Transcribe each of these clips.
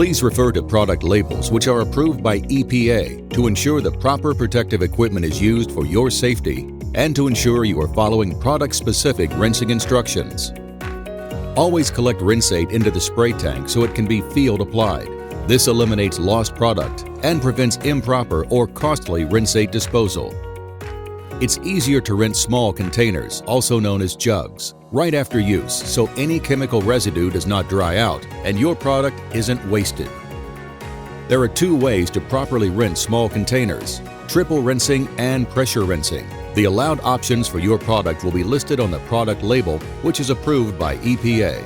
Please refer to product labels which are approved by EPA to ensure the proper protective equipment is used for your safety and to ensure you are following product-specific rinsing instructions. Always collect Rinse-Aid into the spray tank so it can be field applied. This eliminates lost product and prevents improper or costly Rinse-Aid disposal. It's easier to rinse small containers, also known as jugs, right after use so any chemical residue does not dry out and your product isn't wasted. There are two ways to properly rinse small containers: triple rinsing and pressure rinsing. The allowed options for your product will be listed on the product label, which is approved by EPA.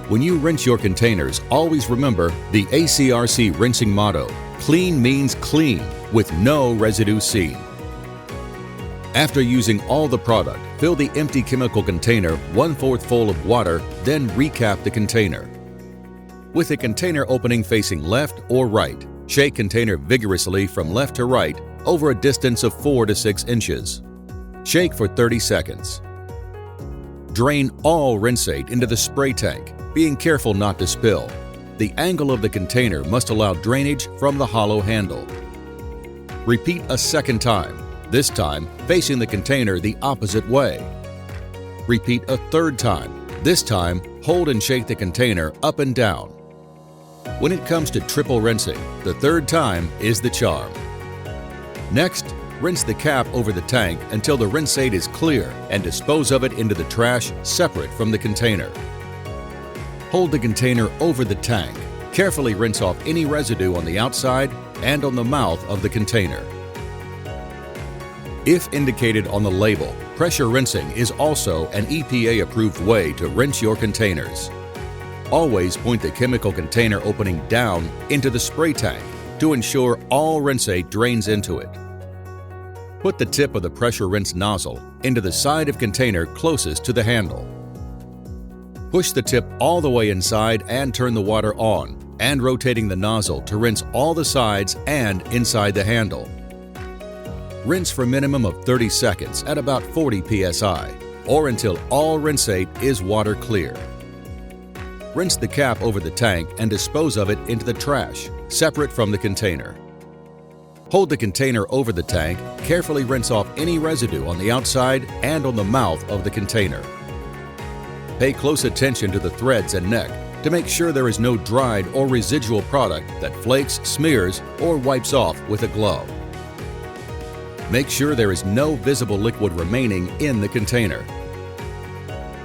When you rinse your containers, always remember the ACRC rinsing motto: clean means clean, with no residue seen. After using all the product, fill the empty chemical container 1/4 full of water, then recap the container. With the container opening facing left or right, shake container vigorously from left to right over a distance of 4 to 6 inches. Shake for 30 seconds. Drain all Rinse-Aid into the spray tank, being careful not to spill. The angle of the container must allow drainage from the hollow handle. Repeat a second time, this time facing the container the opposite way. Repeat a third time, this time hold and shake the container up and down. When it comes to triple rinsing, the third time is the charm. Next, rinse the cap over the tank until the Rinse-Aid is clear and dispose of it into the trash separate from the container. Hold the container over the tank. Carefully rinse off any residue on the outside and on the mouth of the container. If indicated on the label, pressure rinsing is also an EPA-approved way to rinse your containers. Always point the chemical container opening down into the spray tank to ensure all Rinse-Aid drains into it. Put the tip of the pressure rinse nozzle into the side of container closest to the handle. Push the tip all the way inside and turn the water on, and rotating the nozzle to rinse all the sides and inside the handle. Rinse for a minimum of 30 seconds at about 40 psi, or until all Rinse-Aid is water clear. Rinse the cap over the tank and dispose of it into the trash, separate from the container. Hold the container over the tank, carefully rinse off any residue on the outside and on the mouth of the container. Pay close attention to the threads and neck to make sure there is no dried or residual product that flakes, smears, or wipes off with a glove. Make sure there is no visible liquid remaining in the container.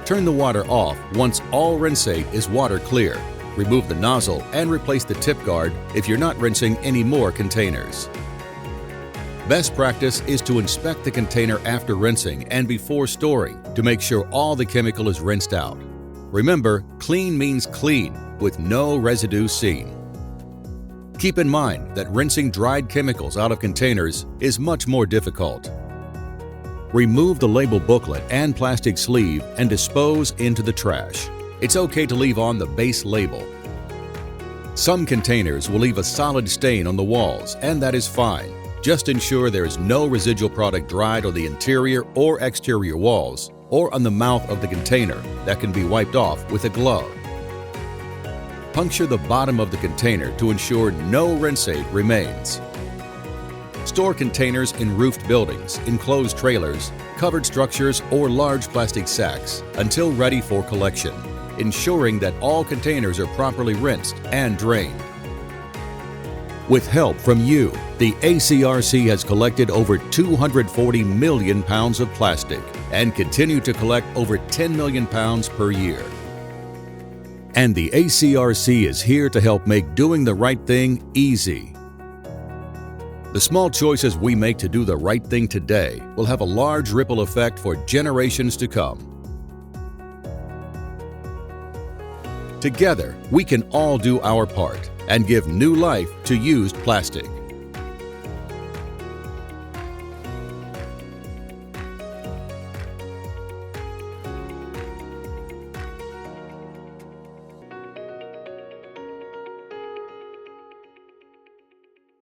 Turn the water off once all Rinse-Aid is water clear. Remove the nozzle and replace the tip guard if you're not rinsing any more containers. Best practice is to inspect the container after rinsing and before storing to make sure all the chemical is rinsed out. Remember, clean means clean, with no residue seen. Keep in mind that rinsing dried chemicals out of containers is much more difficult. Remove the label booklet and plastic sleeve and dispose into the trash. It's okay to leave on the base label. Some containers will leave a solid stain on the walls, and that is fine. Just ensure there is no residual product dried on the interior or exterior walls or on the mouth of the container that can be wiped off with a glove. Puncture the bottom of the container to ensure no Rinse-Aid remains. Store containers in roofed buildings, enclosed trailers, covered structures, or large plastic sacks until ready for collection, ensuring that all containers are properly rinsed and drained. With help from you, the ACRC has collected over 240 million pounds of plastic and continue to collect over 10 million pounds per year. And the ACRC is here to help make doing the right thing easy. The small choices we make to do the right thing today will have a large ripple effect for generations to come. Together, we can all do our part and give new life to used plastic.